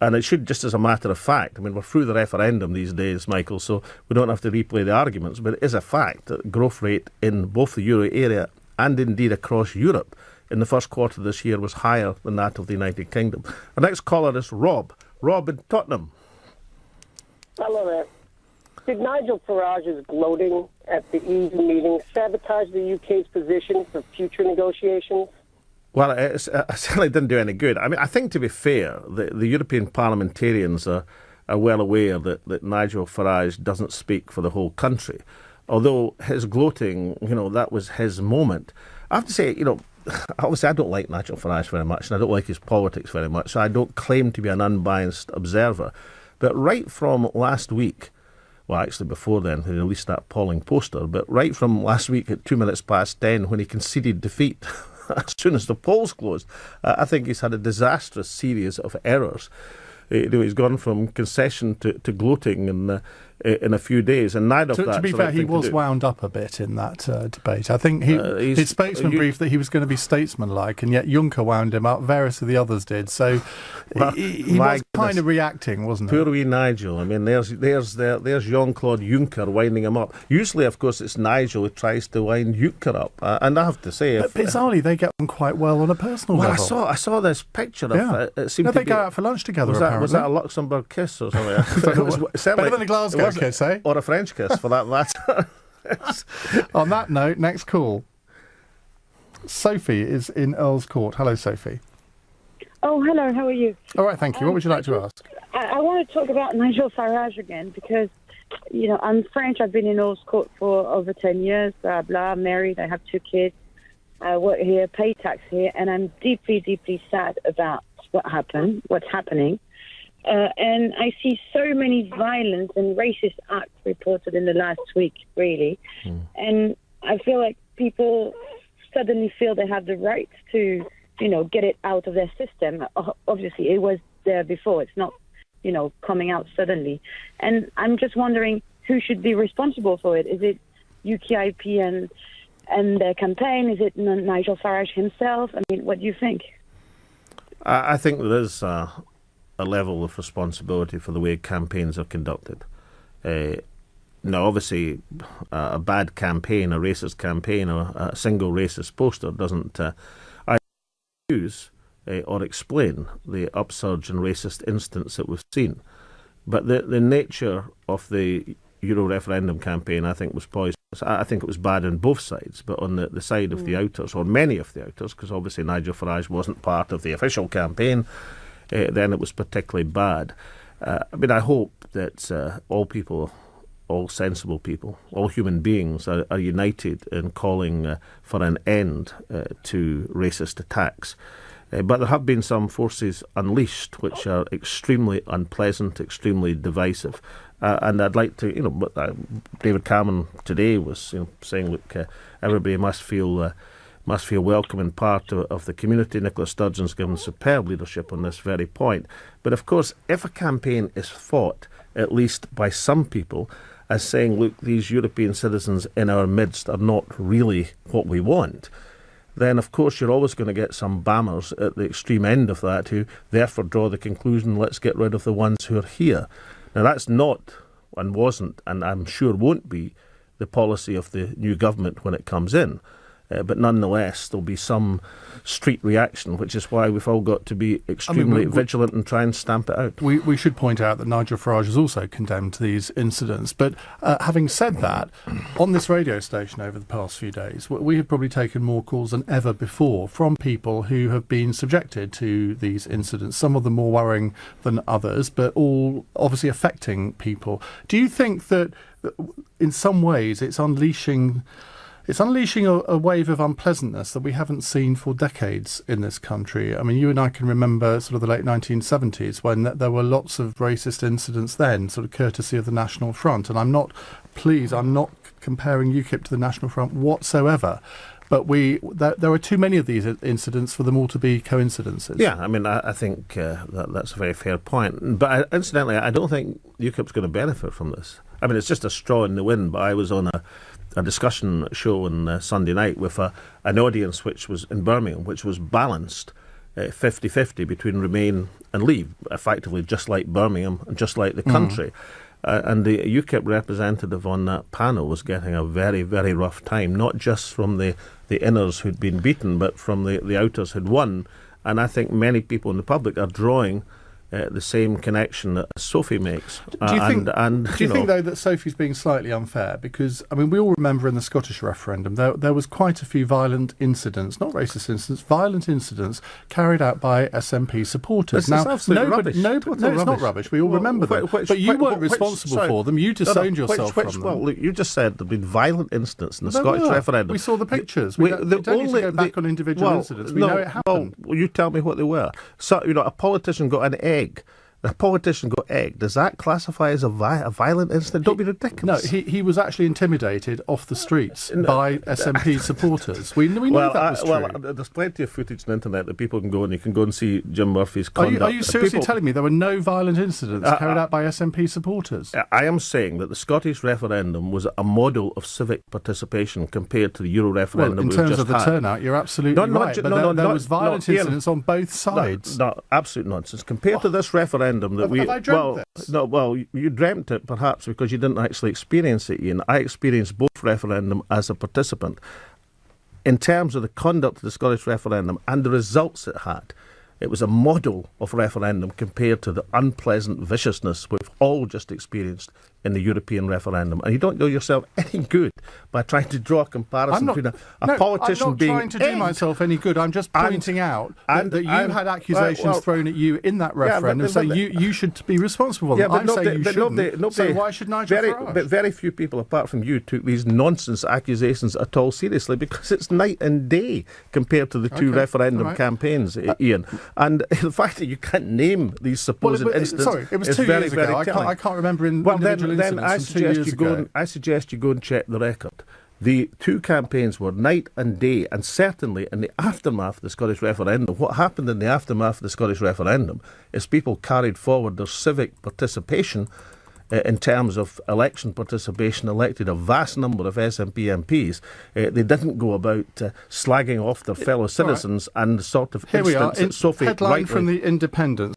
And it should, just as a matter of fact, I mean, we're through the referendum these days, Michael, so we don't have to replay the arguments, but it is a fact that growth rate in both the euro area and indeed across Europe in the first quarter of this year was higher than that of the United Kingdom. Our next caller is Rob. Rob in Tottenham. Hello there. Did Nigel Farage's gloating at the EU meeting sabotage the UK's position for future negotiations? Well, it certainly didn't do any good. I mean, I think, to be fair, the European parliamentarians are well aware that Nigel Farage doesn't speak for the whole country. Although his gloating, that was his moment. I have to say, obviously I don't like Nigel Farage very much, and I don't like his politics very much, so I don't claim to be an unbiased observer. But right from last week, well, actually before then, he released that polling poster, but right from last week at 10:02 when he conceded defeat, as soon as the polls closed, I think he's had a disastrous series of errors. He's gone from concession to gloating in a few days, and neither of that. To be fair, he was wound up a bit in that debate. I think his spokesman briefed that he was going to be statesmanlike, and yet Juncker wound him up. Various of the others did. So he was kind of reacting, wasn't he? Poor wee Nigel. I mean, there's Jean-Claude Juncker winding him up. Usually, of course, it's Nigel who tries to wind Juncker up, and I have to say, but bizarrely, they get on quite well on a personal level. Well, I saw this picture of it. Seemed they go out for lunch together. Was that a Luxembourg kiss or something? Better than a Glasgow kiss, eh? Or a French kiss, for that matter. On that note, next call. Sophie is in Earl's Court. Hello, Sophie. Oh, hello. How are you? All right, thank you. What would you like to ask? I want to talk about Nigel Farage again because, I'm French. I've been in Earl's Court for over 10 years, blah, blah, married. I have 2 kids. I work here, pay tax here, and I'm deeply, deeply sad about what's happening. And I see so many violence and racist acts reported in the last week, really. And I feel like people suddenly feel they have the right to, get it out of their system. Obviously, it was there before. It's not, coming out suddenly. And I'm just wondering who should be responsible for it. Is it UKIP and their campaign? Is it Nigel Farage himself? I mean, what do you think? I think there is a level of responsibility for the way campaigns are conducted. Now, obviously, a bad campaign, a racist campaign, or a single racist poster doesn't either use or explain the upsurge in racist incidents that we've seen. But the nature of the Euro referendum campaign, I think, was poisonous. I think it was bad on both sides, but on the side of the outers, or many of the outers, because obviously Nigel Farage wasn't part of the official campaign, then it was particularly bad. I hope that all people, all sensible people, all human beings are united in calling for an end to racist attacks. But there have been some forces unleashed which are extremely unpleasant, extremely divisive. And I'd like to, David Cameron today was saying, look, everybody must feel welcome and part of the community. Nicola Sturgeon's given superb leadership on this very point. But of course, if a campaign is fought, at least by some people, as saying, look, these European citizens in our midst are not really what we want, then of course you're always going to get some bammers at the extreme end of that who therefore draw the conclusion, let's get rid of the ones who are here. Now that's not, and wasn't, and I'm sure won't be, the policy of the new government when it comes in. But nonetheless, there'll be some street reaction, which is why we've all got to be extremely vigilant and try and stamp it out. We should point out that Nigel Farage has also condemned these incidents. But having said that, on this radio station over the past few days, we have probably taken more calls than ever before from people who have been subjected to these incidents, some of them more worrying than others, but all obviously affecting people. Do you think that in some ways it's unleashing a wave of unpleasantness that we haven't seen for decades in this country? I mean, you and I can remember sort of the late 1970s when there were lots of racist incidents then, sort of courtesy of the National Front. And I'm not comparing UKIP to the National Front whatsoever. But there are too many of these incidents for them all to be coincidences. Yeah, I mean, I think that's a very fair point. But incidentally, I don't think UKIP's going to benefit from this. I mean, it's just a straw in the wind, but I was on a discussion show on Sunday night with an audience which was in Birmingham, which was balanced 50-50 between Remain and Leave, effectively just like Birmingham and just like the country. And the UKIP representative on that panel was getting a very, very rough time, not just from the inners who'd been beaten, but from the outers who'd won. And I think many people in the public are drawing the same connection that Sophie makes. Do you think, though, that Sophie's being slightly unfair? Because, I mean, we all remember in the Scottish referendum there was quite a few violent incidents, not racist incidents, violent incidents carried out by SNP supporters. This is absolute rubbish. No, it's not rubbish. We all remember them. But you weren't responsible for them. You disowned yourself from them. Well, look, you just said there have been violent incidents in the Scottish referendum. We saw the pictures. We don't need to go back on individual incidents. We know it happened. Well, you tell me what they were. So, a politician got an egg. A politician got egged. Does that classify as a violent incident? Don't be ridiculous. No, he was actually intimidated off the streets by SNP supporters. We know that was true. Well, there's plenty of footage on the internet that people can go and you can go and see Jim Murphy's conduct. Are you seriously telling me there were no violent incidents carried out by SNP supporters? I am saying that the Scottish referendum was a model of civic participation compared to the Euro referendum. Well, in terms of the turnout, you're absolutely right. But there was violent incidents on both sides. No, absolute nonsense. Compared to this referendum, have I dreamt this? No, you dreamt it perhaps because you didn't actually experience it, Ian. I experienced both referendum as a participant. In terms of the conduct of the Scottish referendum and the results it had, it was a model of referendum compared to the unpleasant viciousness we've all just experienced in the European referendum. And you don't do yourself any good by trying to draw a comparison between a politician being... I'm not trying to do myself any good. I'm just pointing out that you had accusations thrown at you in that referendum, so you should be responsible. Yeah, I'm saying you shouldn't. So why should Nigel Farage? But very few people, apart from you, took these nonsense accusations at all seriously because it's night and day compared to the two referendum campaigns, Ian. And the fact that you can't name these supposed incidents... Sorry, it was 2 years ago. I can't remember individual then I suggest you go and check the record. The two campaigns were night and day, and certainly in the aftermath of the Scottish referendum, what happened in the aftermath of the Scottish referendum is people carried forward their civic participation in terms of election participation, elected a vast number of SNP MPs. They didn't go about slagging off their fellow citizens and the sort of instance that Sophie headline from the Independent.